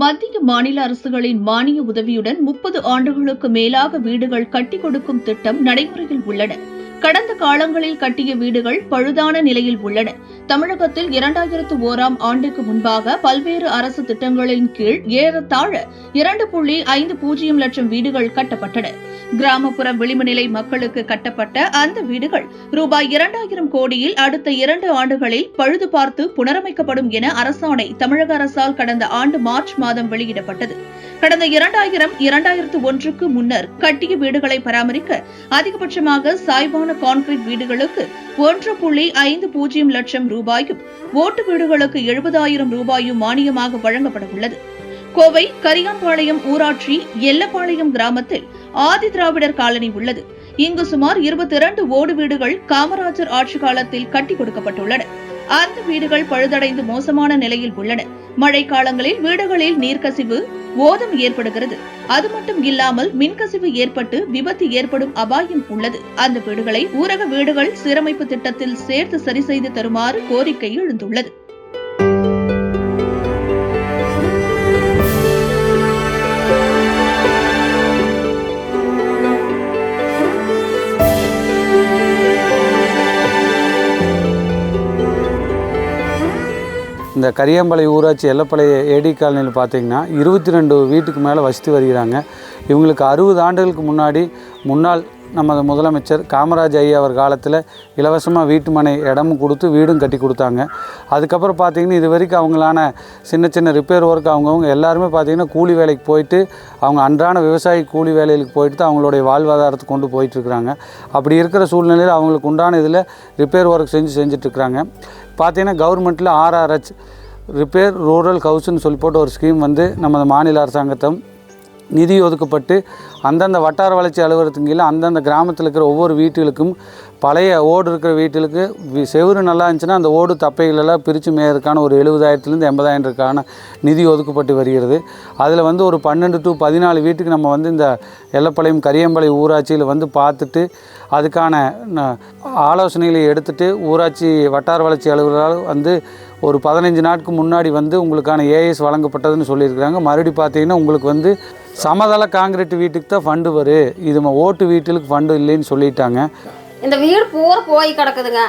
மத்திய மாநில அரசுகளின் மானிய உதவியுடன் 30 ஆண்டுகளுக்கு மேலாக வீடுகள் கட்டிக் கொடுக்கும் திட்டம் நடைமுறையில் உள்ளன. கடந்த காலங்களில் கட்டிய வீடுகள் பழுதான நிலையில் உள்ளன. தமிழகத்தில் 2001ஆம் ஆண்டுக்கு முன்பாக பல்வேறு அரசு திட்டங்களின் கீழ் ஏறத்தாழ 2.50 லட்சம் வீடுகள் கட்டப்பட்டன. கிராமப்புற விளிம்புநிலை மக்களுக்கு கட்டப்பட்ட அந்த வீடுகள் ரூபாய் 2000 கோடியில் அடுத்த 2 ஆண்டுகளில் பழுது பார்த்து புனரமைக்கப்படும் என அரசாணை தமிழக அரசால் கடந்த ஆண்டு மார்ச் மாதம் வெளியிடப்பட்டது. கடந்த 2000-2001க்கு முன்னர் கட்டிய வீடுகளை பராமரிக்க அதிகபட்சமாக சாய்வான கான்கிரீட் வீடுகளுக்கு 1.50 லட்சம் ரூபாயும், ஓட்டு வீடுகளுக்கு 70,000 ரூபாயும் மானியமாக வழங்கப்பட உள்ளது. கோவை கரியாம்பாளையம் ஊராட்சி எல்லப்பாளையம் கிராமத்தில் ஆதி திராவிடர் காலனி உள்ளது. இங்கு சுமார் 22 ஓடு வீடுகள் காமராஜர் ஆட்சி காலத்தில் கட்டிக் கொடுக்கப்பட்டுள்ளன. அந்த வீடுகள் பழுதடைந்து மோசமான நிலையில் உள்ளன. மழை காலங்களில் வீடுகளில் நீர்க்கசிவு, ஓதம் ஏற்படுகிறது. அது மட்டும் இல்லாமல் மின்கசிவு ஏற்பட்டு விபத்து ஏற்படும் அபாயம் உள்ளது. அந்த வீடுகளை ஊரக வீடுகள் சீரமைப்பு திட்டத்தில் சேர்த்து சரி செய்து தருமாறு கோரிக்கை எழுந்துள்ளது. இந்த கரியாம்பாளையம் ஊராட்சி எல்லப்பாளைய ஏடி காலனியில் பார்த்திங்கன்னா 22 வீட்டுக்கு மேலே வசித்து வருகிறாங்க. இவங்களுக்கு 60 ஆண்டுகளுக்கு முன்னாள் நமது முதலமைச்சர் காமராஜ் ஐயா அவர் காலத்தில் இலவசமாக வீட்டு மனை இடமும் கொடுத்து வீடும் கட்டி கொடுத்தாங்க. அதுக்கப்புறம் பார்த்திங்கன்னா இது வரைக்கும் அவங்களான சின்ன ரிப்பேர் ஒர்க் அவங்கவுங்க எல்லாருமே பார்த்திங்கன்னா கூலி வேலைக்கு போயிட்டு அவங்க அன்றாட விவசாய கூலி வேலைகளுக்கு போயிட்டு தான் அவங்களுடைய வாழ்வாதாரத்தை கொண்டு போயிட்டுருக்குறாங்க. அப்படி இருக்கிற சூழ்நிலையில் அவங்களுக்கு உண்டான இதில் ரிப்பேர் ஒர்க் செஞ்சிட்ருக்குறாங்க. பார்த்திங்கன்னா கவர்மெண்ட்டில் RRH ரிப்பேர் ரூரல் ஹவுஸ்ன்னு சொல்லி போட்டு ஒரு ஸ்கீம் வந்து நமது மாநில அரசாங்கத்தை நிதி ஒதுக்கப்பட்டு அந்தந்த வட்டார வளர்ச்சி அலுவலகத்துக்கு கீழே அந்தந்த கிராமத்தில் இருக்கிற ஒவ்வொரு வீட்டுகளுக்கும் பழைய ஓடு இருக்கிற வீட்டுகளுக்கு செவுறு நல்லா இருந்துச்சுன்னா அந்த ஓடு தப்பைகளெல்லாம் பிரித்து மேயறதுக்கான ஒரு 70,000 80,000 நிதி ஒதுக்கப்பட்டு வருகிறது. அதில் வந்து ஒரு 12 to 14 வீட்டுக்கு நம்ம வந்து இந்த எல்லப்பாளையம் கரியாம்பாளையம் ஊராட்சியில் வந்து பார்த்துட்டு அதுக்கான ஆலோசனைகளை எடுத்துகிட்டு ஊராட்சி வட்டார வளர்ச்சி அலுவலரால் வந்து ஒரு 15 நாட்களுக்கு முன்னாடி வந்து உங்களுக்கான AS வழங்கப்பட்டதுன்னு சொல்லியிருக்கிறாங்க. மறுபடி பார்த்தீங்கன்னா உங்களுக்கு வந்து சமதள காங்கிரீட் வீட்டுக்கு தான் ஃபண்டு வரும், இது ஓட்டு வீட்டுக்கு ஃபண்டு இல்லைன்னு சொல்லிட்டாங்க. இந்த வீடு பூரா போய் கிடக்குதுங்க.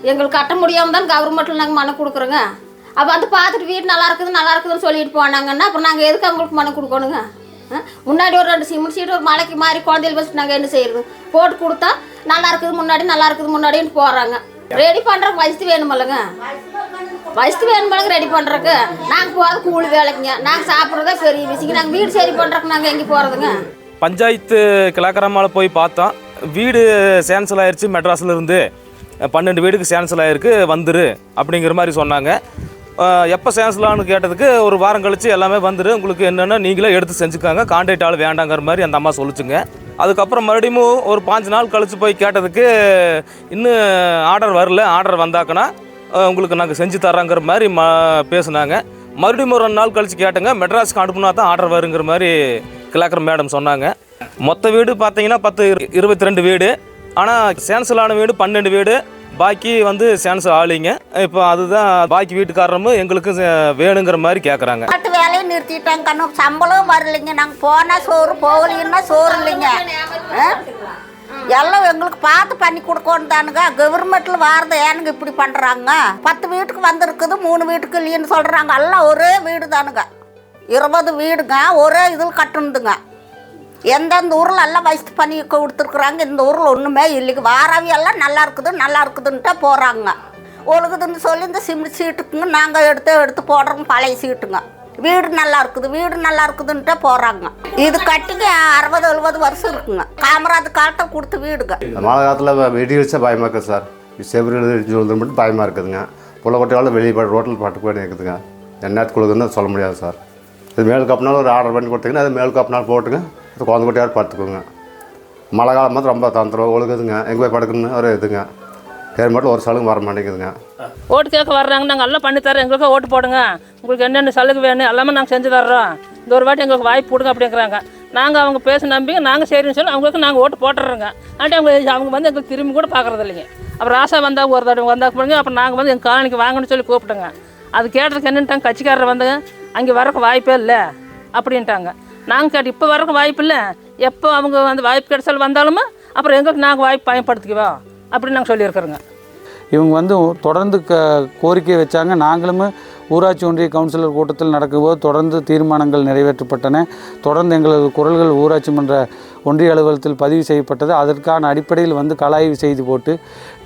எங்களுக்கு கட்ட முடியாமல் தான் கவர்மெண்ட்டில் நாங்கள் மனு கொடுக்குறோங்க. அப்போ வந்து பார்த்துட்டு வீடு நல்லா இருக்குதுன்னு சொல்லிட்டு போனாங்கன்னா அப்புறம் நாங்கள் எதுக்கு அவங்களுக்கு மனு கொடுக்கணுங்க? முன்னாடி ஒரு 2 சிமெண்ட் சீட்டு ஒரு மலைக்கு மாதிரி குழந்தைகள் வச்சுட்டு நாங்கள் என்ன செய்யறது? போட்டு கொடுத்தா நல்லா இருக்குது முன்னாடின்னு போகிறாங்க. ரெடி பண்ணுறதுக்கு வசதி வேணுமில்லங்க, ரெடி பண்ணுறதுக்கு நாங்கள் போகிறது கூலி வேலைக்குங்க. நாங்கள் சாப்பிட்றதே பெரிய விஷயம். நாங்கள் வீடு சரி பண்ணுறதுக்கு நாங்கள் எங்கே போகிறதுங்க? பஞ்சாயத்து கிழக்கரமாவில் போய் பார்த்தோம். வீடு சேன்சல் ஆயிடுச்சு, மெட்ராஸில் இருந்து 12 வீடுக்கு சேன்சல் ஆகிருக்கு, வந்துரு அப்படிங்கிற மாதிரி சொன்னாங்க. எப்போ சேன்சலான்னு கேட்டதுக்கு ஒரு வாரம் கழித்து எல்லாமே வந்துரு, உங்களுக்கு என்னென்னா நீங்களே எடுத்து செஞ்சுக்காங்க, கான்ட்ராக்ட் ஆள் வேண்டாங்கிற மாதிரி அந்த அம்மா சொல்லிச்சுங்க. அதுக்கப்புறம் மறுபடியும் ஒரு 5 நாள் கழித்து போய் கேட்டதுக்கு இன்னும் ஆர்டர் வரல, ஆர்டர் வந்தாக்கன்னா உங்களுக்கு நாங்கள் செஞ்சு தரோங்கிற மாதிரி பேசுனாங்க. மறுபடியும் ஒரு 2 நாள் கழித்து கேட்டேங்க, மெட்ராஸ்க்கு அனுப்புனா தான் ஆர்டர் வருங்கிற மாதிரி கிழக்கர் மேடம் சொன்னாங்க. மொத்த வீடு பார்த்தீங்கன்னா 22 வீடு, ஆனால் சேன்சலான வீடு 12 வீடு, பாக்கி வந்து சேன்சல் ஆளிங்க. இப்போ அதுதான் பாக்கி வீட்டுக்காரரும் எங்களுக்கு வேணுங்கிற மாதிரி கேட்குறாங்க. வீட்டு வேலையை நிறுத்திட்டாங்க, கண்ணும் சம்பளம் வரலைங்க. நாங்கள் போனால் சோறு, போகலைன்னா சோறு இல்லைங்க. எல்லாம் எங்களுக்கு பார்த்து பண்ணி கொடுக்கணும் தானுங்க. கவர்மெண்ட்டில் வாரத ஏனுங்க இப்படி பண்ணுறாங்க? 10 வீட்டுக்கு வந்திருக்குது, 3 வீட்டுக்கு இல்லைன்னு சொல்கிறாங்க. எல்லாம் ஒரே வீடு தானுங்க, 20 வீடுங்க ஒரே இதில் கட்டணுதுங்க. எந்தெந்த ஊரில் எல்லாம் வசதி பண்ணி கொடுத்துருக்குறாங்க, இந்த ஊரில் ஒன்றுமே இல்லைங்க. வாராவி எல்லாம் நல்லா இருக்குதுன்ட்டு போகிறாங்க. ஒழுகுதுன்னு சொல்லி இந்த சிமெண்ட் சீட்டுக்குங்க நாங்கள் எடுத்து போடுறோங்க, பழைய சீட்டுங்க. வீடு நல்லா இருக்குதுன்ட்டு போகிறாங்க. இது கட்டிங்க 60-70 வருஷம் இருக்குங்க. காமராஜர் காலத்தை கொடுத்த வீடுங்க. மழை காலத்தில் வெடி வச்சா பயமாக இருக்குது சார். செவ்வறு இடிச்சு வந்து மட்டும் பயமாக இருக்குதுங்க. புள்ளக்கொட்டையால் வெளியே ரோட்டில் பட்டு போய் இருக்குதுங்க. என்னத்துக்கு கொடுக்குதுன்னு சொல்ல முடியாது சார். இது மேல் கப்பினாலும் ஒரு ஆர்டர் பண்ணி கொடுத்தீங்கன்னா அது மேல் கப்பினால் போட்டுங்க, அது குழந்தை கொட்டையார் படுத்துக்குங்க. மழை காலம் மாதிரி ரொம்ப தந்துடும், ஒழுகுதுங்க. எங்கே போய் படுக்கணுன்னு ஒரு இதுங்க. மட்டும் ஒரு சலுகை வர மாட்டேங்குதுங்க. ஓட்டு கேட்க வர்றாங்க, நாங்கள் எல்லாம் பண்ணி தரோம், எங்களுக்கு ஓட்டு போடுங்க, உங்களுக்கு என்னென்ன சலுகை வேணும் எல்லாமே நாங்கள் செஞ்சு தர்றோம், இந்த ஒரு வாட்டி எங்களுக்கு வாய்ப்பு கொடுங்க அப்படிங்கிறாங்க. நாங்கள் அவங்க பேச நம்பி நாங்கள் சரின்னு சொல்லி அவங்களுக்கு நாங்கள் ஓட்டு போட்டுறோங்க. ஆனால் அவங்க வந்து எங்களுக்கு திரும்பி கூட பார்க்குறது இல்லைங்க. அப்புறம் ராசா வந்தால் ஒரு தடவை வந்தால் போடுங்க, அப்புறம் நாங்கள் வந்து எங்கள் காலனிக்கு வாங்கன்னு சொல்லி கூப்பிட்டோங்க. அது கேட்டதுக்கு என்னன்ட்டாங்க, கட்சிக்காரர் வந்தாங்க, அங்கே வரக்கு வாய்ப்பே இல்லை அப்படின்ட்டாங்க. நாங்கள் கேட்டு இப்போ வரக்கு வாய்ப்பு இல்லை, எப்போ அவங்க வந்து வாய்ப்பு கிடைச்சாலும் வந்தாலுமே அப்புறம் எங்களுக்கு நாங்கள் வாய்ப்பு பயன்படுத்திக்குவோம் அப்படின்னு நாங்கள் சொல்லியிருக்கிறோங்க. இவங்க வந்து தொடர்ந்து கோரிக்கை வச்சாங்க. நாங்களுமே ஊராட்சி ஒன்றிய கவுன்சிலர் கூட்டத்தில் நடக்கும்போது தொடர்ந்து தீர்மானங்கள் நிறைவேற்றப்பட்டன. தொடர்ந்து எங்களது குரல்கள் ஊராட்சி மன்ற ஒன்றிய அலுவலகத்தில் பதிவு செய்யப்பட்டது. அதற்கான அடிப்படையில் வந்து கலாய்வு செய்து போட்டு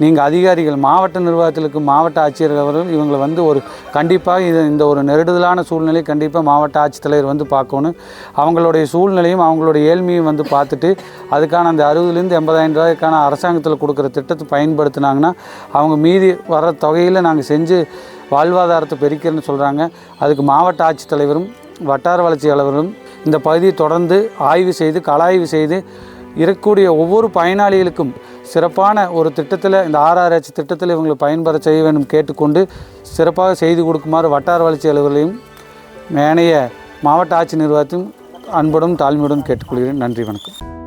நீங்கள் அதிகாரிகள் மாவட்ட நிர்வாகத்திற்கு மாவட்ட ஆட்சியர் அவர்கள் இவங்களை வந்து ஒரு கண்டிப்பாக இந்த ஒரு நெருடுதலான சூழ்நிலை கண்டிப்பாக மாவட்ட ஆட்சித்தலைவர் வந்து பார்க்கணும். அவங்களுடைய சூழ்நிலையும் அவங்களுடைய ஏழ்மையும் வந்து பார்த்துட்டு அதுக்கான அந்த 60,000 80,000 ரூபாய்க்கான அரசாங்கத்தில் கொடுக்குற திட்டத்தை பயன்படுத்தினாங்கன்னா அவங்க மீதி வர தொகையில் நாங்கள் செஞ்சு வாழ்வாதாரத்தை பெருக்கிறேன்னு சொல்கிறாங்க. அதுக்கு மாவட்ட ஆட்சித்தலைவரும் வட்டார வளர்ச்சி அலுவலரும் இந்த பகுதியை தொடர்ந்து ஆய்வு செய்து கலாய்வு செய்து இருக்கக்கூடிய ஒவ்வொரு பயனாளிகளுக்கும் சிறப்பான ஒரு திட்டத்தில் இந்த RRH திட்டத்தில் இவங்களை பயன்பெற செய்ய வேண்டும் கேட்டுக்கொண்டு சிறப்பாக செய்து கொடுக்குமாறு வட்டார வளர்ச்சி அலுவலரையும் மேனைய மாவட்ட ஆட்சி நிர்வாகத்தையும் அன்புடன் தாழ்மையுடன் கேட்டுக்கொள்கிறேன். நன்றி, வணக்கம்.